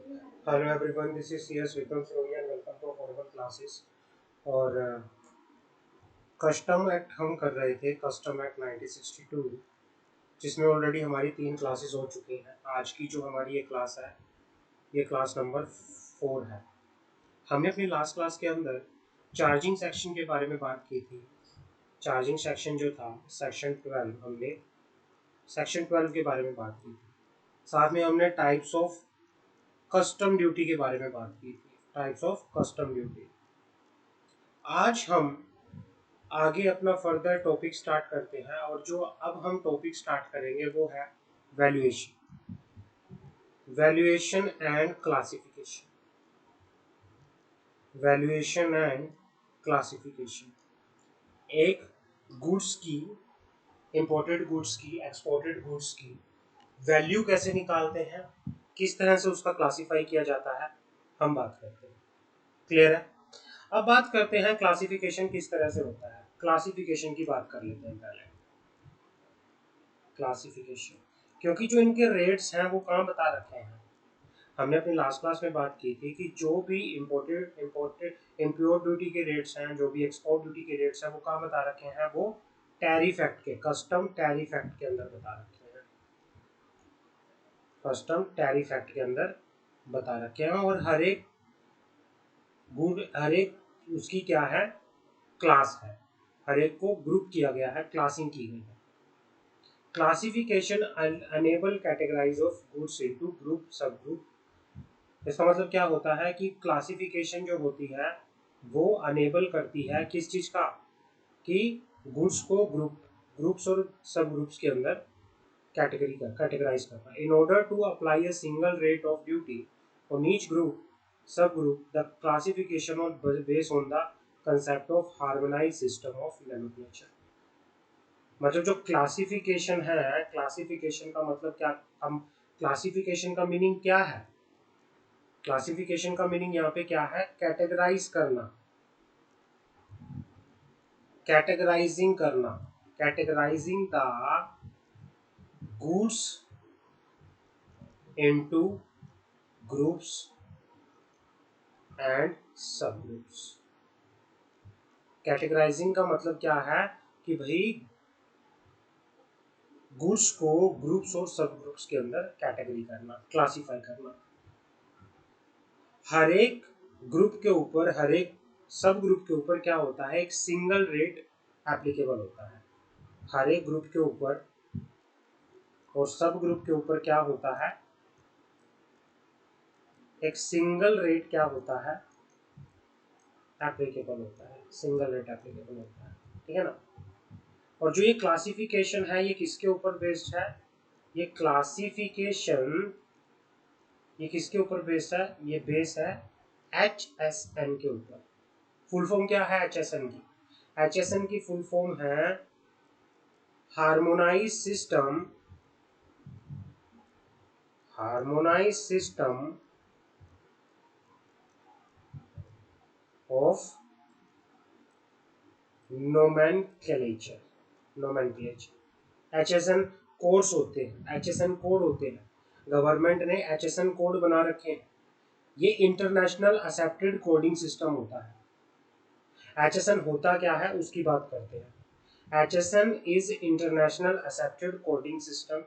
Hello everyone, this is C S Vikram Singh and welcome to affordable classes. और custom act हम कर रहे थे, कस्टम एक्ट 1962, जिसमें ऑलरेडी हमारी 3 क्लासेस हो चुकी हैं। आज की जो हमारी ये क्लास है, ये क्लास नंबर 4 है। हमने अपनी लास्ट क्लास के अंदर चार्जिंग सेक्शन के बारे में बात की थी। चार्जिंग सेक्शन जो था सेक्शन 12, हमने सेक्शन 12 के बारे में बात की थी। साथ में हमने टाइप्स ऑफ कस्टम ड्यूटी के बारे में बात की थी, टाइप्स ऑफ कस्टम ड्यूटी। आज हम आगे अपना फर्दर टॉपिक स्टार्ट करते हैं, और जो अब हम टॉपिक स्टार्ट करेंगे वो है valuation. Valuation and classification. Valuation and classification. एक गुड्स की, इंपोर्टेड गुड्स की, एक्सपोर्टेड गुड्स की वैल्यू कैसे निकालते हैं, किस तरह से उसका क्लासिफाई किया जाता है, हम बात करते हैं। क्लियर है? अब बात करते हैं क्लासिफिकेशन किस तरह से होता है। क्लासिफिकेशन की बात कर लेते हैं पहले। क्लासिफिकेशन, क्योंकि जो इनके रेट्स हैं वो कहाँ बता रखे हैं। हमने अपनी लास्ट क्लास में बात की थी कि जो भी इम्पोर्टेड इम्प्योर ड्यूटी के रेट्स हैं, जो भी एक्सपोर्ट ड्यूटी के रेट्स हैं, वो कहाँ बता रखे हैं, वो टैरिफ एक्ट के, कस्टम टैरिफ एक्ट के अंदर बता रखे हैं। कस्टम टैरिफ एक्ट के अंदर बता रखे हैं। और हर एक गुड, हर एक उसकी क्या है, क्लास है। हर एक को ग्रुप किया गया है, क्लासिंग की गई है। Classification enable categorise of goods into group, sub group. इसका मतलब क्या होता है कि क्लासिफिकेशन जो होती है वो अनेबल करती है किस चीज का, कि गुड्स को ग्रुप्स और सब ग्रुप्स के अंदर कैटेगराइज करना। In order to apply a single rate of duty on each group, sub group, the classification of based on the concept of harmonised system of nomenclature. मतलब जो क्लासिफिकेशन है, classification का मतलब क्या, हम क्लासिफिकेशन का मीनिंग क्या है, क्लासिफिकेशन का मीनिंग यहाँ पे क्या है, कैटेगराइज करना, कैटेगराइजिंग करना, categorising the goods into groups and सब ग्रुप्स। कैटेगराइजिंग का मतलब क्या है कि भाई गुड्स को ग्रुप्स और सब ग्रुप्स के अंदर कैटेगरी करना, क्लासिफाई करना। हर एक ग्रुप के ऊपर, हर एक सब ग्रुप के ऊपर क्या होता है, एक सिंगल रेट एप्लीकेबल होता है। हर एक ग्रुप के ऊपर और सब ग्रुप के ऊपर क्या होता है, एक सिंगल रेट क्या होता है, एप्लीकेबल होता है, सिंगल रेट एप्लीकेबल होता है। ठीक है ना? और जो ये क्लासिफिकेशन है ये किसके ऊपर बेस्ड है, ये क्लासिफिकेशन ये किसके ऊपर बेस्ड है, ये बेस है HSN के ऊपर। फुल फॉर्म क्या है HSN की? HSN की फुल फॉर्म है harmonise system, harmonise system of nomenclature. Nomenclature HSN codes होते हैं, HSN कोड होते हैं। गवर्नमेंट ने HSN कोड बना रखे हैं। ये इंटरनेशनल एक्सेप्टेड कोडिंग सिस्टम होता है। HSN होता क्या है उसकी बात करते हैं। HSN is international accepted coding system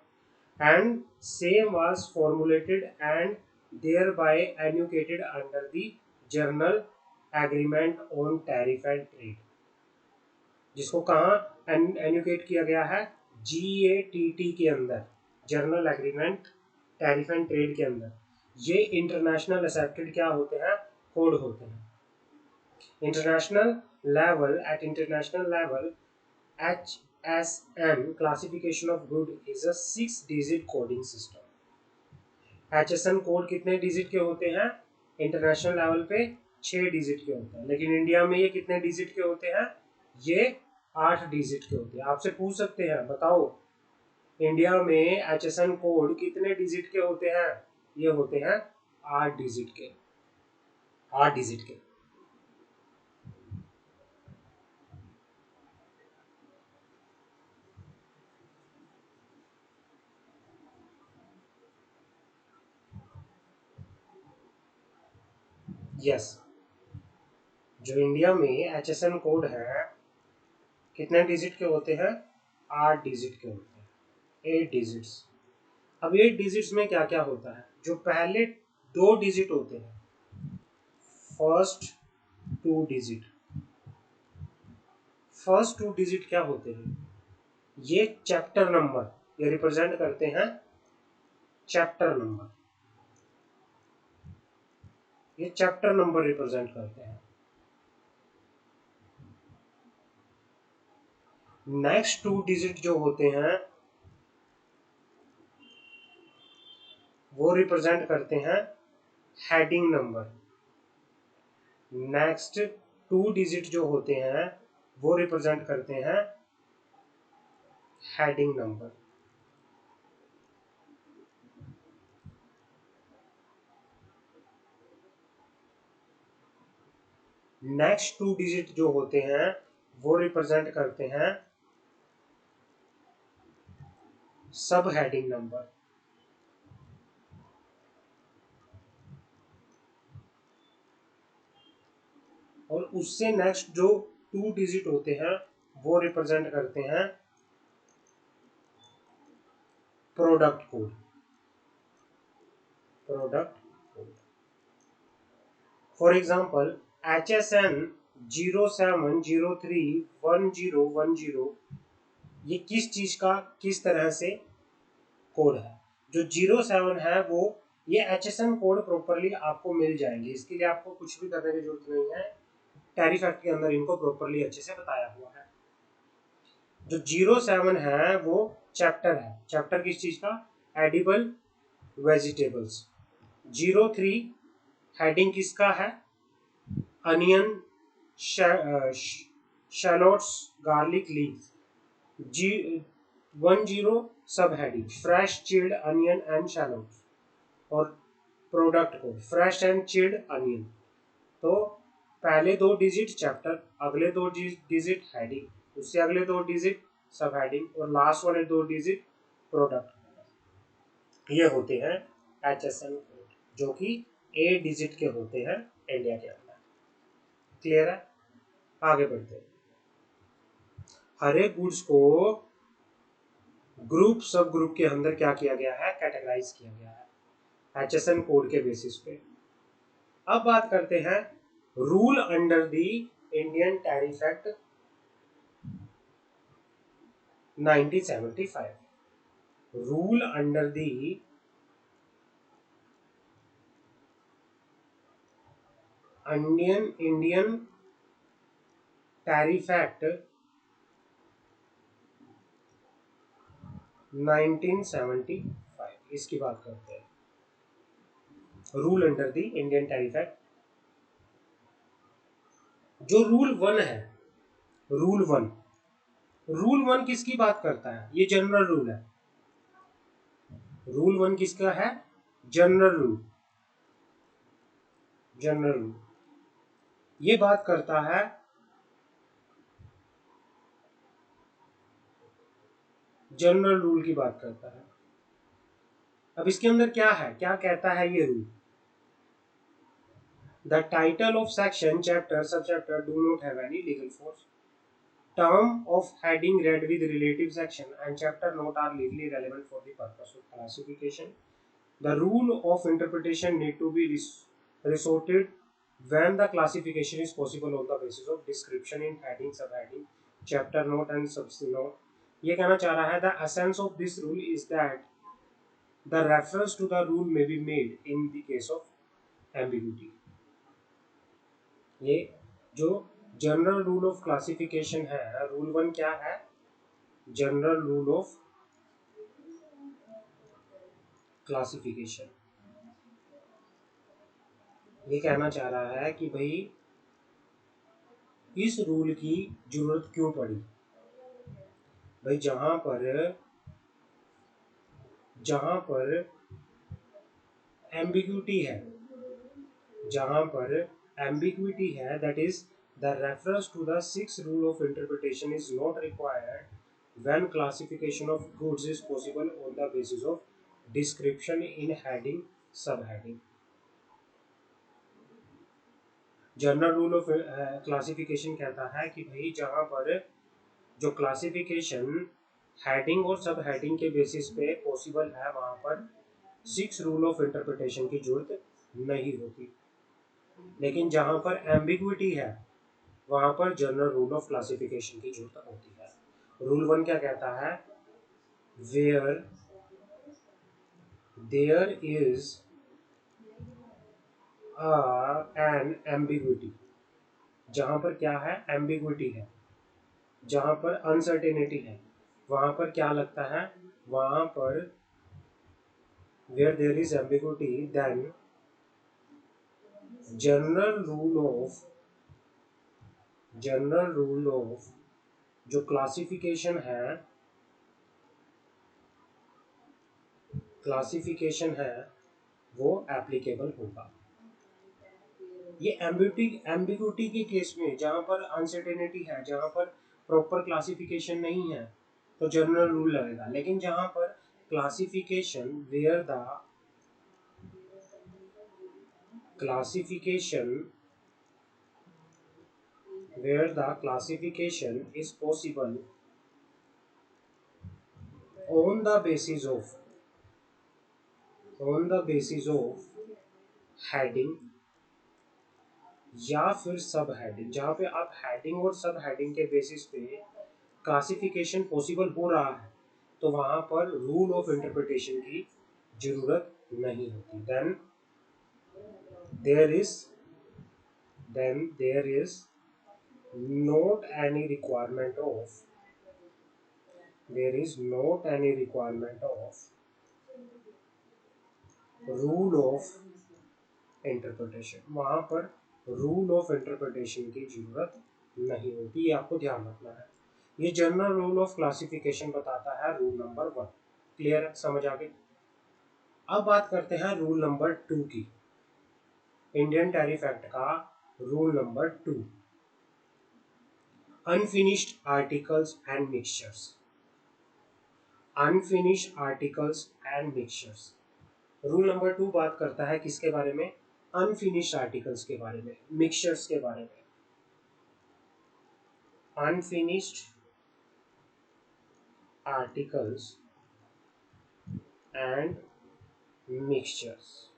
and same was formulated and thereby annotated under the General Agreement on Tariff and Trade, जिसको कहाँ एनुकेट किया गया है, GATT के अंदर, journal agreement tariff and trade के अंदर। ये इंटरनेशनल एक्सेप्टेड क्या होते हैं, कोड होते हैं। International level, at international level HSN classification of good is a 6-digit coding system। HSN code कितने डिजिट के होते हैं, इंटरनेशनल लेवल पे 6 डिजिट के होते हैं, लेकिन इंडिया में ये कितने डिजिट के होते हैं, ये 8 डिजिट के होते हैं। आपसे पूछ सकते हैं, बताओ इंडिया में HSN कोड कितने डिजिट के होते हैं, ये होते हैं 8 डिजिट के, 8 डिजिट के। यस, जो इंडिया में HSN कोड है कितने डिजिट के होते हैं? 8 डिजिट के होते हैं, 8 डिजिट्स। अब 8 डिजिट्स में क्या क्या होता है? जो पहले 2 डिजिट होते हैं, फर्स्ट 2 डिजिट, फर्स्ट 2 डिजिट क्या होते हैं? ये चैप्टर नंबर, ये रिप्रेजेंट करते हैं चैप्टर नंबर, ये चैप्टर नंबर रिप्रेजेंट करते हैं। नेक्स्ट 2 डिजिट जो होते हैं वो रिप्रेजेंट करते हैं हेडिंग नंबर। नेक्स्ट 2 डिजिट जो होते हैं वो रिप्रेजेंट करते हैं हेडिंग नंबर। नेक्स्ट 2 डिजिट जो होते हैं वो रिप्रेजेंट करते हैं सब हेडिंग नंबर। और उससे नेक्स्ट जो 2 डिजिट होते हैं वो रिप्रेजेंट करते हैं product code, product code. For example HSN 07031010, ये किस चीज का किस तरह से कोड है? जो 07 है वो ये HSN कोड प्रॉपरली आपको मिल जाएंगे, इसके लिए आपको कुछ भी करने की जरूरत नहीं है, टैरिफ एक्ट के अंदर इनको प्रॉपरली अच्छे से बताया हुआ है। जो 07 है वो चैप्टर है, चैप्टर किस चीज का? Edible vegetables. 03 हेडिंग किसका है? Onion, shallots, garlic leaves. 10 sub heading fresh chilled onion and shallots. और product code fresh and chilled onion. तो पहले 2 डिजिट चैप्टर, अगले 2 डिजिट हेडिंग, उससे अगले 2 डिजिट सब हेडिंग और लास्ट वाले 2 डिजिट प्रोडक्ट। ये होते हैं HSN कोड, जो कि 8 डिजिट के होते हैं इंडिया के अंदर। क्लियर है? आगे बढ़ते हैं। हर एक गुड्स को ग्रुप सब ग्रुप के अंदर क्या किया गया है? कैटेगराइज किया गया है HSN कोड के बेसिस पे। अब बात करते हैं rule under the Indian tariff act 1975। Rule under the Indian tariff act 1975, इसकी बात करते हैं। Rule under the Indian tariff act, जो रूल 1 है, रूल 1, रूल 1 किसकी बात करता है? ये जनरल रूल है। रूल 1 किसका है? General rule, general rule. ये बात करता है जनरल रूल की बात करता है। अब इसके अंदर क्या है, क्या कहता है ये rule? The title of section, chapter, sub chapter do not have any legal force. Term of heading read with relative section and chapter note are legally relevant for the purpose of classification. The rule of interpretation need to be resorted when the classification is possible on the basis of description in heading, subheading, chapter note and subnote. ये कहना चाह रहा है the essence of this rule is that the reference to the rule may be made in the case of ambiguity. ये जो general rule of classification है, rule 1 क्या है? General rule of classification. ये कहना चाह रहा है कि भाई इस रूल की जरूरत क्यों पड़ी? भाई जहां पर एम्बिग्यूटी है, जहां पर एम्बिग्यूटी है, that is the reference to the 6th rule of interpretation is not required when classification of goods is possible on the basis of description in heading, sub heading. General rule of classification कहता है कि भाई जहाँ पर जो classification heading और सब heading के बेसिस पे पॉसिबल है वहाँ पर 6 रूल ऑफ इंटरप्रिटेशन की जरूरत नहीं होती, लेकिन जहाँ पर एम्बिग्विटी है वहाँ पर जनरल रूल ऑफ क्लासिफिकेशन की जरूरत होती है। रूल 1 क्या कहता है? Where there is an ambiguity, जहाँ पर क्या है? एम्बिग्विटी है, जहाँ पर अनसर्टेनिटी है, वहाँ पर क्या लगता है? वहाँ पर where there is ambiguity then general rule of जो क्लासिफिकेशन है वो एप्लीकेबल होगा। ये एम्बिग्यूटी के केस में जहाँ पर अनसर्टेनिटी है, जहाँ पर प्रॉपर क्लासिफिकेशन नहीं है तो जनरल रूल लगेगा, लेकिन जहाँ पर classification classification where the classification is possible on the basis of heading या फिर सब हेडिंग, जहाँ पे आप हेडिंग और सब हेडिंग के बेसिस पे क्लासिफिकेशन पॉसिबल हो रहा है तो वहाँ पर रूल ऑफ इंटरप्रिटेशन की जरूरत नहीं होती। There is there is not any requirement of there is not any requirement of rule of interpretation, वहाँ पर रूल ऑफ इंटरप्रिटेशन की जरूरत नहीं होती, ये आपको ध्यान रखना है। ये जनरल रूल ऑफ क्लासिफिकेशन बताता है रूल नंबर 1। क्लियर है? समझ आ गई? अब बात करते हैं रूल नंबर 2 की, इंडियन टैरिफ एक्ट का rule number 2, unfinished articles and mixtures. Unfinished articles and mixtures, rule number 2 बात करता है किसके बारे में? अनफिनिश्ड आर्टिकल्स के बारे में, मिक्सचर्स के बारे में। अनफिनिश्ड आर्टिकल्स एंड मिक्सचर्स,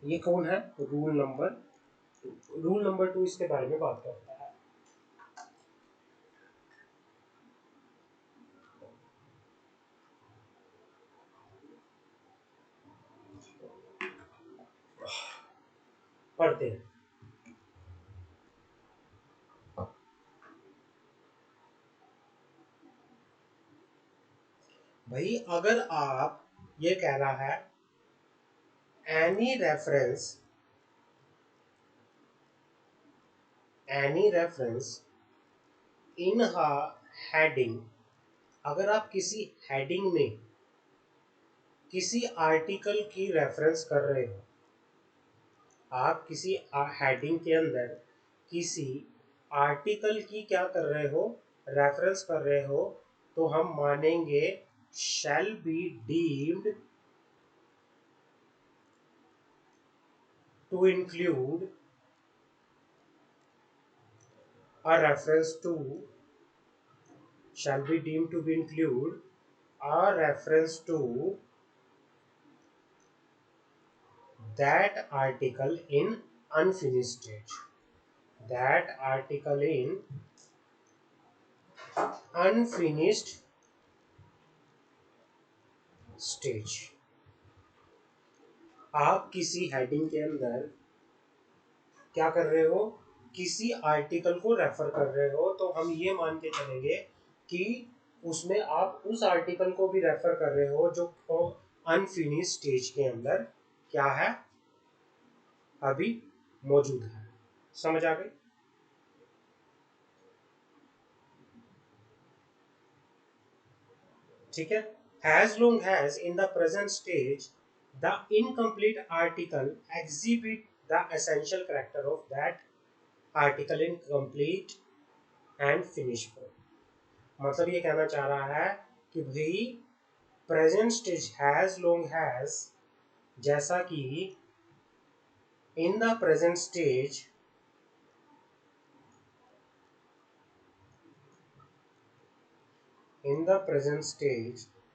ये कौन है? रूल नंबर 2 इसके बारे में बात करता है। पढ़ते हैं। भाई अगर आप ये कह रहा है any reference in a heading, अगर आप किसी हेडिंग में किसी आर्टिकल की रेफरेंस कर रहे हो, आप किसी हेडिंग के अंदर किसी आर्टिकल की क्या कर रहे हो? रेफरेंस कर रहे हो, तो हम मानेंगे shall be deemed to include a reference to shall be deemed to be include a reference to that article in unfinished stage, that article in unfinished stage। आप किसी हेडिंग के अंदर क्या कर रहे हो? किसी आर्टिकल को रेफर कर रहे हो, तो हम ये मान के चलेंगे कि उसमें आप उस आर्टिकल को भी रेफर कर रहे हो जो अनफिनिश स्टेज के अंदर क्या है? अभी मौजूद है। समझ आ गई? ठीक है। as long as in the present stage the incomplete article exhibit the essential character of that article in complete and finished form, मतलब ये कहना चाह रहा है कि भाई present stage has long has, जैसा कि In the present stage,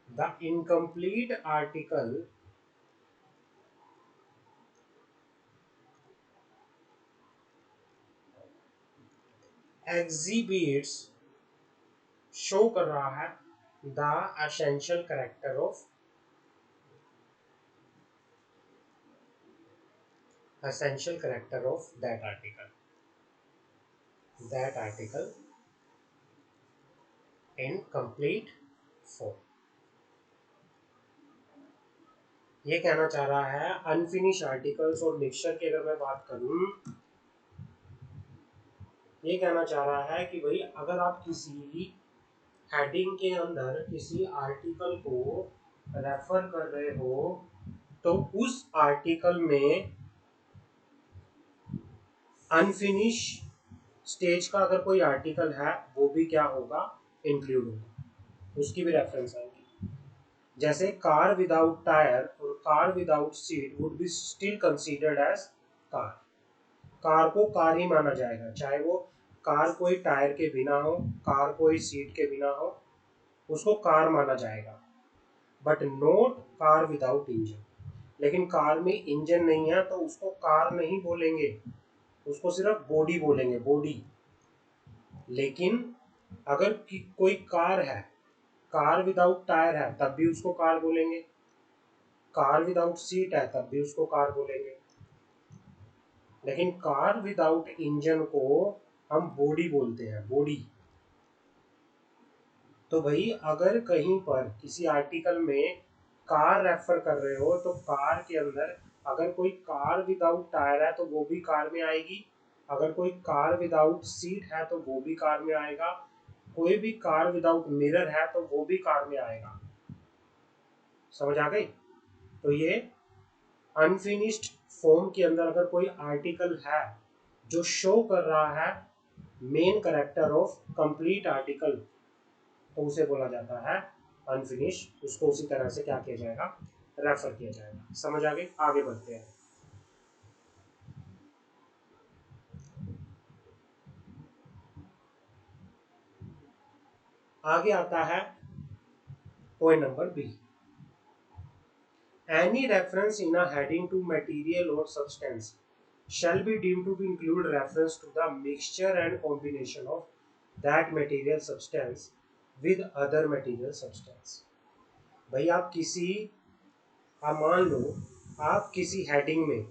the incomplete article exhibits show कर रहा है the essential character of that article in complete form. ये कहना चाह रहा है अनफिनिश आर्टिकल्स और मिक्सचर की अगर मैं बात करूं, ये कहना चाह रहा है कि भाई अगर आप किसी हेडिंग के अंदर किसी आर्टिकल को रेफर कर रहे हो तो उस आर्टिकल में अनफिनिश स्टेज का अगर कोई आर्टिकल है वो भी क्या होगा, इंक्लूड होगा, उसकी भी रेफरेंस आएगी। जैसे कार विदाउट टायर और car without seat would be still considered as car. Car को कार ही माना जाएगा, चाहे वो कार कोई टायर के बिना हो, कार कोई सीट के बिना हो, उसको कार माना जाएगा। But not car without engine. लेकिन कार में इंजन नहीं है तो उसको कार नहीं बोलेंगे, उसको सिर्फ बॉडी बोलेंगे, बॉडी। लेकिन अगर कोई कार है, कार विदाउट टायर है तब भी उसको कार बोलेंगे, कार विदाउट सीट है तब भी उसको कार बोलेंगे। लेकिन कार विदाउट इंजन को हम बॉडी बोलते हैं, बॉडी। तो भाई अगर कहीं पर किसी आर्टिकल में कार रेफर कर रहे हो तो कार के अंदर अगर कोई कार विदाउट टायर है तो वो भी कार में आएगी, अगर कोई कार विदाउट सीट है तो वो भी कार में आएगा, कोई भी कार विदाउट मिरर है तो वो भी कार में आएगा। समझ आ गई? तो ये अनफिनिश्ड फॉर्म के अंदर अगर कोई आर्टिकल है जो शो कर रहा है main character of complete article तो उसे बोला जाता है अनफिनिश। उसको उसी तरह से क्या किया जाएगा, रेफर किया जाएगा। समझ आ गई? आगे बढ़ते हैं। आगे आता है point number B. Any reference in a heading to material और substance shall be deemed to be include reference to the mixture and combination of that material substance with other material substance। भाई आप किसी, आप मान लो आप किसी heading में,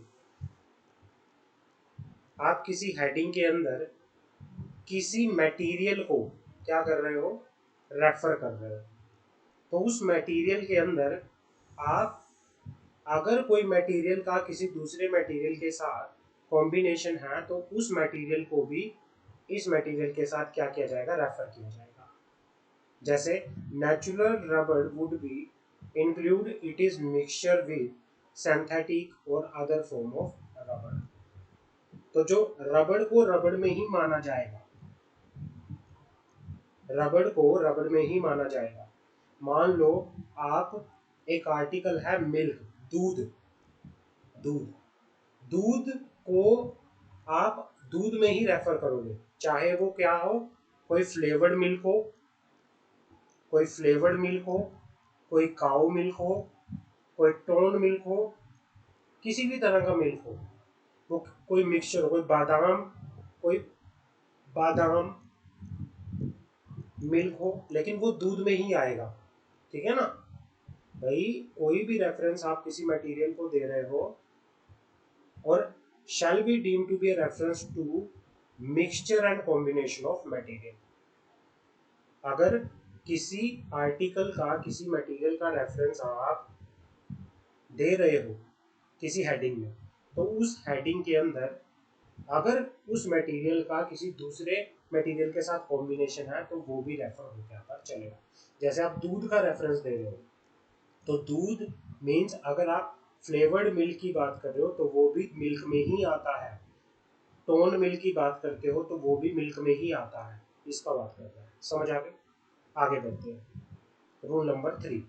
आप किसी हेडिंग के अंदर किसी मटेरियल को क्या कर रहे हो, रेफर कर रहे हो। तो उस मटेरियल के अंदर आप अगर कोई मटेरियल का किसी दूसरे मटेरियल के साथ कॉम्बिनेशन है तो उस मटेरियल को भी इस मटेरियल के साथ क्या किया जाएगा, रेफर किया जाएगा। जैसे natural rubber would be include it is mixture with synthetic और अदर फॉर्म ऑफ रबर। तो जो रबड़ को रबड़ में ही माना जाएगा, रबड़ को रबड़ में ही माना जाएगा। मान लो आप एक आर्टिकल है मिल्क, दूध, दूध, दूध को आप दूध में ही रेफर करोगे, चाहे वो क्या हो, कोई फ्लेवर्ड मिल्क हो, कोई फ्लेवर्ड मिल्क हो, कोई काऊ मिल्क हो, कोई टोन मिल्क हो, किसी भी तरह का मिल्क हो, वो कोई मिक्सचर हो, कोई बादाम मिल्क हो, लेकिन वो दूध में ही आएगा। ठीक है ना भाई? कोई भी रेफरेंस आप किसी मटेरियल को दे रहे हो और shall be deemed to be a reference to mixture and combination of material। अगर किसी आर्टिकल का, किसी मटेरियल का रेफरेंस आप दे रहे हो किसी हेडिंग में, तो उस हेडिंग के अंदर अगर उस मटेरियल का किसी दूसरे मटेरियल के साथ कॉम्बिनेशन है तो वो भी रेफर हो जाता चलेगा। जैसे आप दूध का रेफरेंस दे रहे हो तो दूध मीन्स अगर आप फ्लेवर्ड मिल्क की बात कर रहे हो तो वो भी मिल्क में ही आता है, टोन मिल्क की बात करते हो तो वो भी मिल्क में ही आता है, इसका बात करता है। समझ आ गए? आगे बढ़ते हैं। Rule number 3।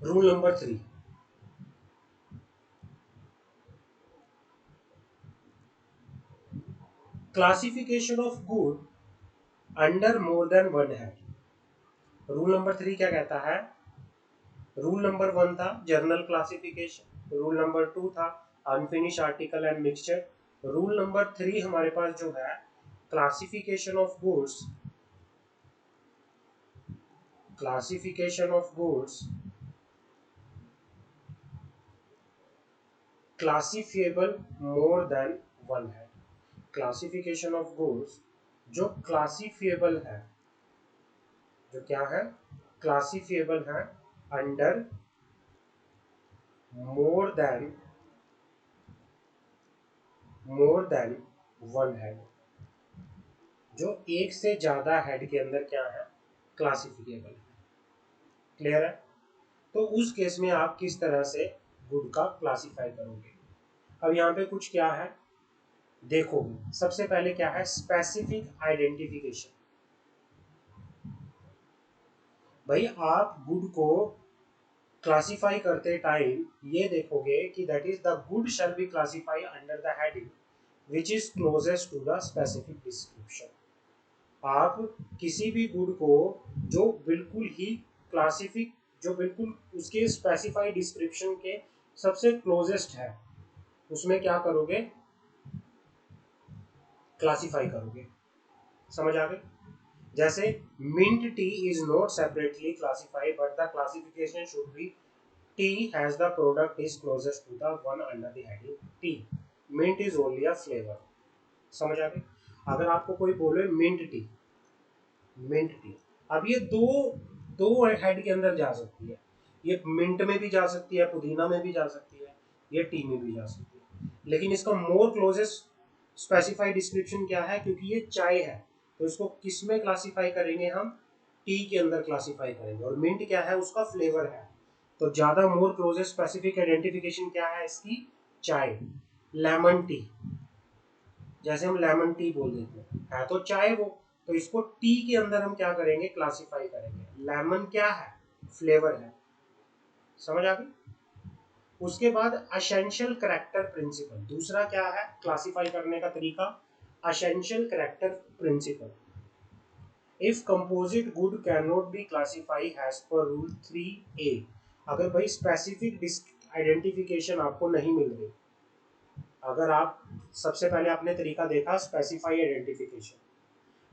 Rule number 3, classification of good under more than one head. Rule number 3 क्या कहता है? रूल नंबर 1 था जर्नल क्लासिफिकेशन, रूल नंबर 2 था unfinish article and mixture, rule number 3 हमारे पास जो है classification of goods, classification of goods classifiable more than one है। क्लासिफिकेशन ऑफ गुड्स जो क्लासिफिएबल है, जो क्या है, क्लासिफिएबल है under more than one head, जो एक से ज्यादा हेड के अंदर क्या है, क्लासिफिएबल है। क्लियर है? तो उस केस में आप किस तरह से गुड का क्लासिफाई करोगे? अब यहाँ पे कुछ क्या है देखो, सबसे पहले क्या है, स्पेसिफिक आइडेंटिफिकेशन। भाई आप गुड को क्लासिफाई करते टाइम ये देखोगे कि that is the good shall be classify under the heading which is closest to the specific description. आप किसी भी गुड को जो बिल्कुल ही क्लासिफिक, जो बिल्कुल उसके स्पेसिफाइड डिस्क्रिप्शन के सबसे क्लोजेस्ट है, उसमें क्या करोगे, क्लासिफाई करोगे। समझ आ गई? जैसे mint tea is not separately classified but the classification should be tea has the product is closest to the one under the heading tea, mint is only a flavour. समझ आ गई? अगर आपको कोई बोले मिंट टी, मिंट टी, अब ये दो दो हेड के अंदर जा सकती है, ये मिंट में भी जा सकती है, पुदीना में भी जा सकती है, ये टी में भी जा सकती है, लेकिन इसका मोर क्लोजेस्ट स्पेसिफाइड डिस्क्रिप्शन क्या है, क्योंकि ये चाय है तो इसको किस में क्लासिफाई करेंगे हम, टी के अंदर क्लासिफाई करेंगे, और मिंट क्या है, उसका फ्लेवर है, तो ज्यादा मोर क्लोजेस्ट स्पेसिफिक आइडेंटिफिकेशन क्या है इसकी, चाय। लेमन टी, जैसे हम लेमन टी बोल देते हैं, है तो चाय वो, तो इसको टी के अंदर हम क्या करेंगे, क्लासिफाई करेंगे। लेमन क्या है, फ्लेवर है। समझ आ गई? उसके बाद असेंशियल करेक्टर प्रिंसिपल, दूसरा क्या है क्लासिफाई करने का तरीका, essential character principle. If composite good can not be classify as per rule 3A, अगर भाई स्पेसिफिक आइडेंटिफिकेशन आपको नहीं मिल रही, अगर आप सबसे पहले आपने तरीका देखा स्पेसिफाई आइडेंटिफिकेशन,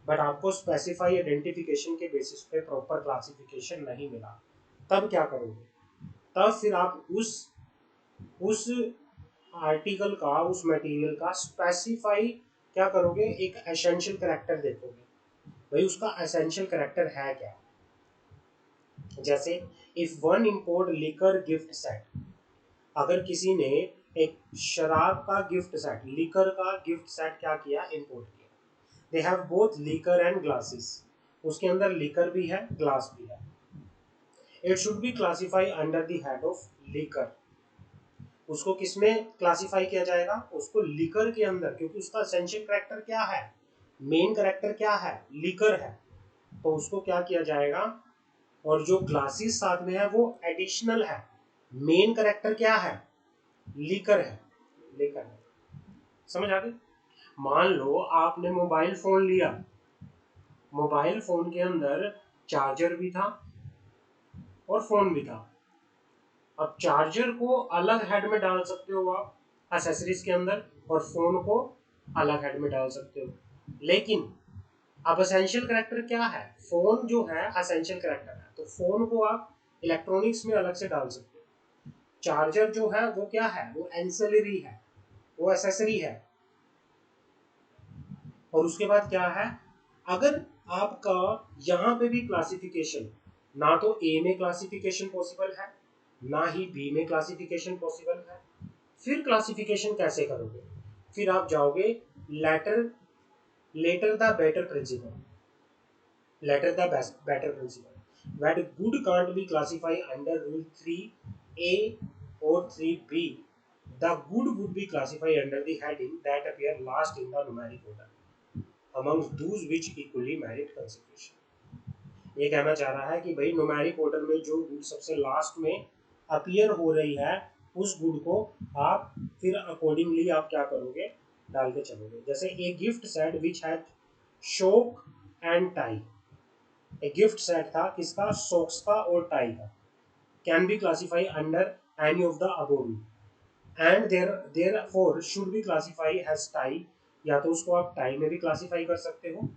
बट आपको स्पेसिफाई आइडेंटिफिकेशन के बेसिस पे प्रॉपर क्लासिफिकेशन नहीं मिला, तब क्या करोगे? तब फिर आप उस आर्टिकल का, उस मटेरियल का स्पेसिफाई क्या करोगे, एक एसेंशियल कैरेक्टर देखोगे, भाई उसका एसेंशियल कैरेक्टर है क्या। जैसे if one import liquor gift set, अगर किसी ने एक शराब का गिफ्ट सेट, लिकर का गिफ्ट सेट क्या किया, इंपोर्ट किया, they have both liquor and glasses, उसके अंदर लिकर भी है, ग्लास भी है, it should be classify under the head of liquor, उसको किसमें क्लासिफाई किया जाएगा, उसको लिकर के अंदर, क्योंकि उसका एसेंशियल कैरेक्टर क्या है, मेन कैरेक्टर क्या है, लिकर है, तो उसको क्या किया जाएगा, और जो ग्लासेस साथ में है वो एडिशनल है, मेन कैरेक्टर क्या है, लिकर है, लिकर है। समझ आ गई? मान लो आपने मोबाइल फोन लिया, मोबाइल फोन के अंदर चार्जर भी था और फोन भी था, अब चार्जर को अलग हेड में डाल सकते हो आप एसेसरीज के अंदर, और फोन को अलग हेड में डाल सकते हो, लेकिन अब एसेंशियल कैरेक्टर क्या है, फोन जो है एसेंशियल कैरेक्टर है, तो फोन को आप इलेक्ट्रॉनिक्स में अलग से डाल सकते हो, चार्जर जो है वो क्या है, वो एंसिलरी है, वो एसेसरी है। और उसके बाद क्या है, अगर आपका यहाँ पे भी क्लासिफिकेशन, ना तो ए में क्लासिफिकेशन पॉसिबल है, ना ही बी में क्लासिफिकेशन पॉसिबल है, फिर क्लासिफिकेशन कैसे करोगे, फिर आप जाओगे later later the better principle, later the better principle, that good can't be classified under rule 3A or 3B, the good would be classified under the heading that appear last in the numeric order amongst those which equally merit consideration। ये कहना चाह रहा है कि भाई numeric order में जो good सबसे लास्ट में अपीयर हो रही है उस गुड को आप फिर अकॉर्डिंगली आप क्या करोगे, डाल के चलोगे। जैसे a gift set which had socks and tie, एक गिफ्ट सेट था किसका, सॉक्स का और टाई का, can be classify under any of the above and therefore should be classify as tie, या तो उसको आप टाई में भी क्लासिफाई कर सकते हो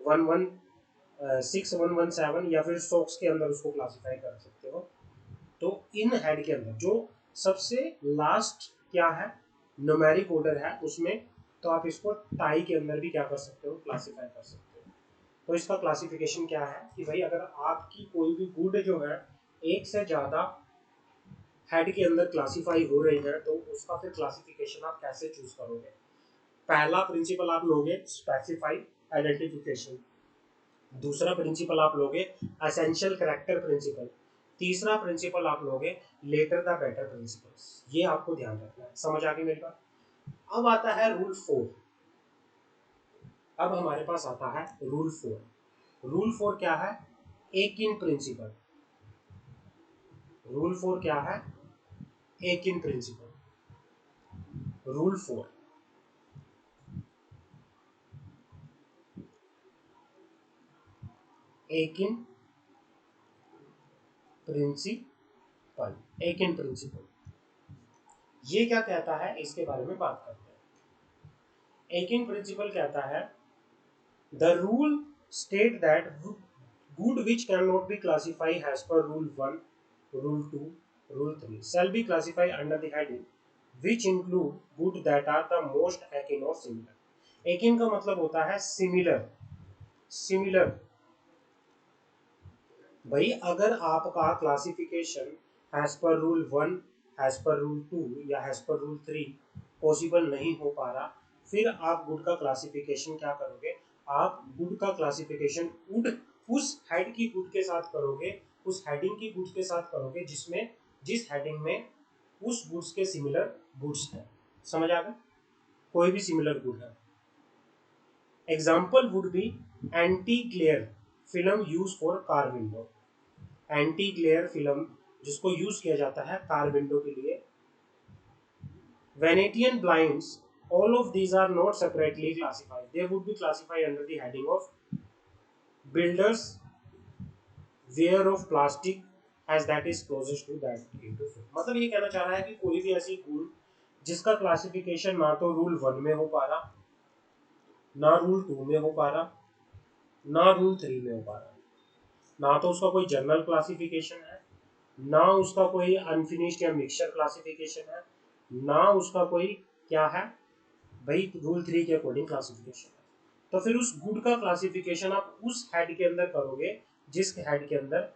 116 117, या फिर सॉक्स के अंदर उसको क्लासिफाई कर सकते हो। तो इन हेड के अंदर जो सबसे लास्ट क्या है न्यूमेरिक ऑर्डर है उसमें, तो आप इसको टाई के अंदर भी क्या कर सकते हो, क्लासिफाई कर सकते हो। तो इसका क्लासिफिकेशन क्या है कि भाई अगर आपकी कोई भी गुड जो है एक से ज़्यादा हेड के अंदर क्लासिफाई हो रही है, तो उसका फिर क्लासिफिकेशन आप कैसे चूज करोगे। पहला प्रिंसिपल आप लोगे स्पेसिफाई आइडेंटिफिकेशन, दूसरा प्रिंसिपल आप लोगे एसेंशियल करेक्टर प्रिंसिपल, तीसरा प्रिंसिपल आप लोगे लेटर द बेटर प्रिंसिपल्स। ये आपको ध्यान रखना है। समझ आ गई मेरी बात। अब आता है रूल 4। अब हमारे पास आता है रूल 4। रूल 4 क्या है, एक इन प्रिंसिपल। रूल 4 क्या है, एक इन प्रिंसिपल। रूल 4 एक इन प्रिंसिपल, एक इन प्रिंसिपल ये क्या कहता है इसके बारे में बात करते हैं। एक इन प्रिंसिपल कहता है the rule state that good which cannot be classified as per rule 1, rule 2, rule 3 shall be classified under the heading which include good that are the most akin or similar. akin का मतलब होता है similar. Similar भाई अगर आपका classification as per rule 1, as per rule 2 या as per rule 3 possible नहीं हो पा रहा, फिर आप गुड का क्लासिफिकेशन क्या करोगे, आप गुड का क्लासिफिकेशन गुड उस हेड की गुड के साथ करोगे, उस हेडिंग की गुड के साथ करोगे जिसमें जिस हेडिंग में उस गुड्स के सिमिलर गुड्स है। समझ आ गया, कोई भी सिमिलर गुड है। Example would be anti glare film use for car window. Anti glare film जिसको यूज किया जाता है कार विंडो के लिए। Venetian blinds, all of these are not separately classified. They would be classified under the heading of builders wear of plastic as that is closest to that into film. मतलब ये कहना चाह रहा है कि कोई भी ऐसी गुण जिसका क्लासिफिकेशन ना तो रूल 1 में हो पा रहा, ना रूल 2 में हो पा रहा, ना रूल 3 में हो पा रहा, ना तो उसका कोई जनरल क्लासिफिकेशन है, ना उसका कोई अनफिनिश्ड या मिक्सचर क्लासिफिकेशन है, ना उसका कोई क्या है भाई रूल 3 के अकॉर्डिंग क्लासिफिकेशन है। तो फिर उस गुड का क्लासिफिकेशन आप उस हेड के अंदर करोगे जिस हेड के अंदर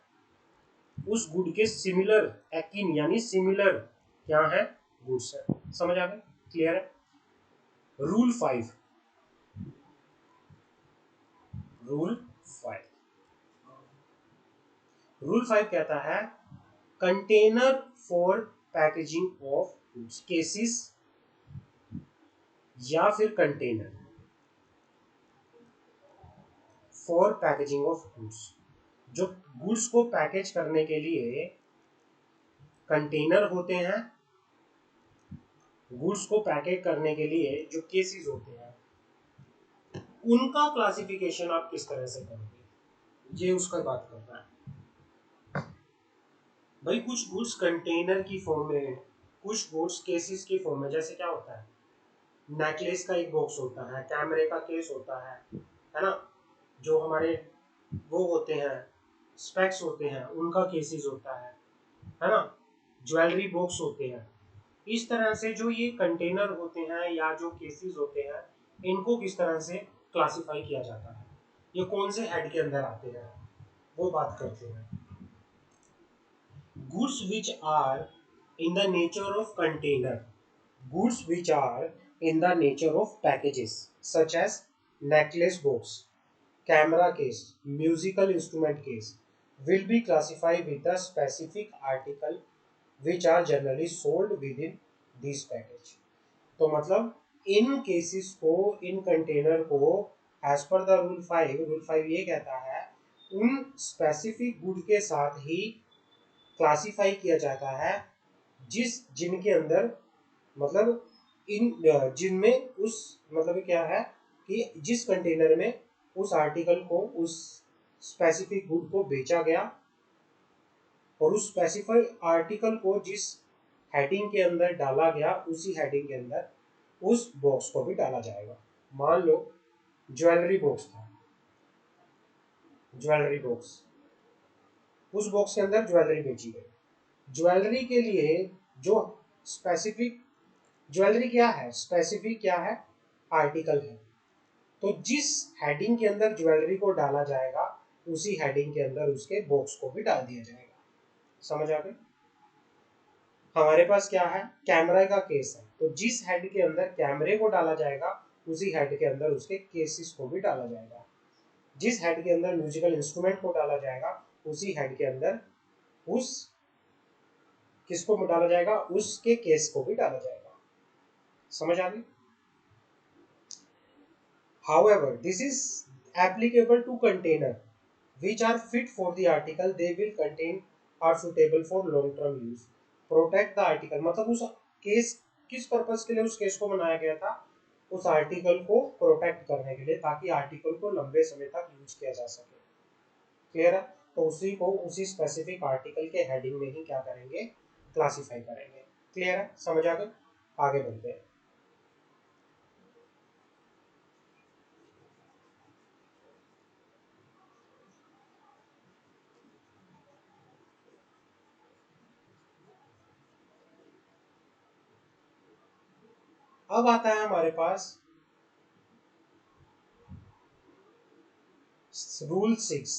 उस गुड के सिमिलर एकिन यानी सिमिलर क्या है गुड्स है। समझ आ गया, क्लियर है। रूल 5, रूल 5, रूल 5 कहता है container for packaging of goods, cases या फिर container for packaging of goods, जो गुड्स को पैकेज करने के लिए कंटेनर होते हैं, गुड्स को पैकेज करने के लिए जो केसेस होते हैं उनका क्लासिफिकेशन आप किस तरह से करोगे, ये उसका बात करता है। भाई कुछ गुड्स कंटेनर की फॉर्म में, कुछ गुड्स केसेस की फॉर्म में। जैसे क्या होता है, नेकलेस का एक बॉक्स होता है, कैमरे का केस होता है ना, जो हमारे वो होते हैं स्पेक्स होते हैं उनका केसेस होता है ना, ज्वेलरी बॉक्स होते हैं। इस तरह से जो ये कंटेनर होते हैं या जो केसेस होते हैं इनको किस तरह से क्लासिफाई किया जाता है, ये कौन से हेड के अंदर आते हैं वो बात करते हैं। goods which are in the nature of container, goods which are in the nature of packages such as necklace box, camera case, musical instrument case will be classified with the specific article which are generally sold within this package। तो मतलब इन cases को, इन container को as per the rule 5, rule 5 ये कहता है उन स्पेसिफिक गुड के साथ ही क्लासिफाई किया जाता है जिनके अंदर मतलब जिनमें उस मतलब क्या है कि जिस कंटेनर में उस आर्टिकल को, उस स्पेसिफिक गुड को बेचा गया और उस स्पेसिफिक आर्टिकल को जिस हेडिंग के अंदर डाला गया उसी हेडिंग के अंदर उस बॉक्स को भी डाला जाएगा। मान लो ज्वेलरी बॉक्स था, ज्वेलरी बॉक्स, उस बॉक्स के अंदर ज्वेलरी बेची गई। ज्वेलरी के लिए जो स्पेसिफिक, ज्वेलरी क्या है, स्पेसिफिक क्या है, आर्टिकल है। तो जिस हेडिंग के अंदर ज्वेलरी को डाला जाएगा उसी हेडिंग के अंदर उसके बॉक्स को भी डाल दिया जाएगा। समझ आ गई? हमारे पास क्या है, कैमरा का केस है, तो जिस हेड के अंदर कैमरे को डाला जाएगा उसी हेड के अंदर उसके केसेस को भी डाला जाएगा। जिस हेड के अंदर म्यूजिकल इंस्ट्रूमेंट को डाला जाएगा उसी हेड के अंदर उस किसको डाला जाएगा, उसके केस को भी डाला जाएगा। समझ आ गई? However, this is applicable to container which are fit for the article they will contain are suitable for long term use. Protect the article मतलब उस केस किस पर्पस के लिए उस केस को बनाया गया था, उस आर्टिकल को प्रोटेक्ट करने के लिए, ताकि आर्टिकल को लंबे समय तक यूज किया जा सके। क्लियर है? तो उसी को उसी स्पेसिफिक आर्टिकल के हेडिंग में ही क्या करेंगे, क्लासिफाई करेंगे। क्लियर है? समझ आ गए? आगे बढ़ते हैं। अब आता है हमारे पास रूल 6।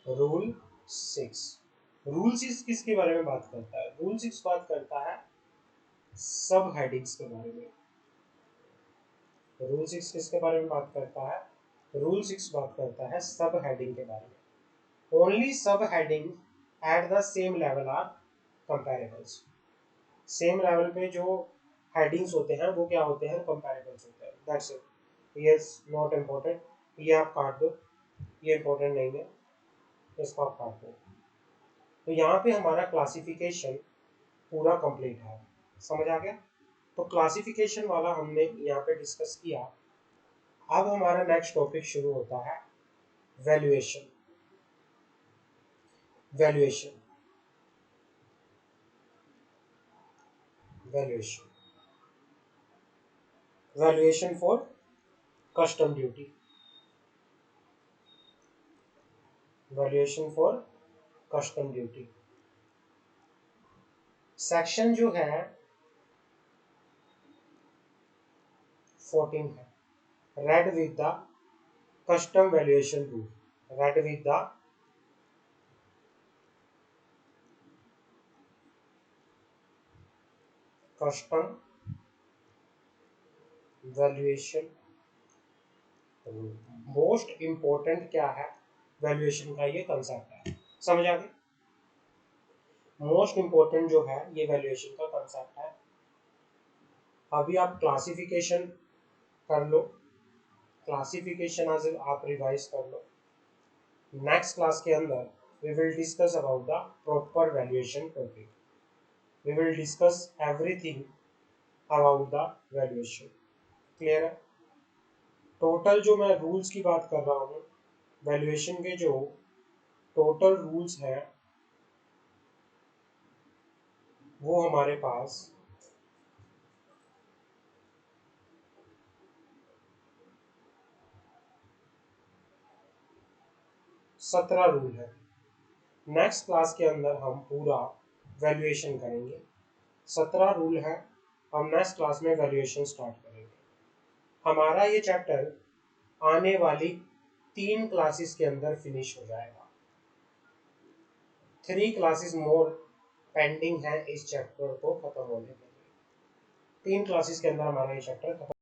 रूल 6, रूल 6 किसके बारे में बात करता है? रूल 6 बात करता है सब हेडिंग्स के बारे में। रूल 6 किसके बारे में बात करता है? रूल 6 बात करता है सब हेडिंग के बारे में। Only sub heading at the same level are comparables. Same level पे जो हेडिंग्स होते हैं वो क्या होते हैं, कंपैरेबल्स होते हैं। That's it. ये नॉट इम्पोर्टेंट, ये आप काट दो, ये इम्पोर्टेंट नहीं है, इसको आप काट दो। तो यहाँ पे हमारा क्लासिफिकेशन पूरा कंप्लीट है। समझ आ गया? तो क्लासिफिकेशन वाला हमने यहाँ पे डिस्कस किया। अब हमारा नेक्स्ट टॉपिक शुरू होता है valuation. Valuation, valuation, valuation for custom duty, valuation for custom duty. Section जो है 14 है, read with the custom valuation rule, read with the custom valuation rule. Most important क्या है वैल्यूएशन का, ये कंसेप्ट है। समझ आ गई? मोस्ट इंपॉर्टेंट जो है ये वैल्यूएशन का कंसेप्ट है। अभी आप क्लासिफिकेशन कर लो, क्लासिफिकेशन आज आप रिवाइज कर लो। नेक्स्ट क्लास के अंदर we will discuss about the proper valuation topic. We will discuss everything about the valuation. Clear है? टोटल जो मैं रूल्स की बात कर रहा हूँ, वैल्यूएशन के जो टोटल रूल्स हैं वो हमारे पास 17 रूल है। नेक्स्ट क्लास के अंदर हम पूरा वैल्यूएशन करेंगे। 17 रूल है, हम नेक्स्ट क्लास में वैल्यूएशन स्टार्ट करेंगे। हमारा ये चैप्टर आने वाली 3 क्लासेस के अंदर फिनिश हो जाएगा। 3 क्लासेस मोर पेंडिंग है इस चैप्टर को खत्म होने के लिए। 3 क्लासेस के अंदर हमारा ये चैप्टर खत्म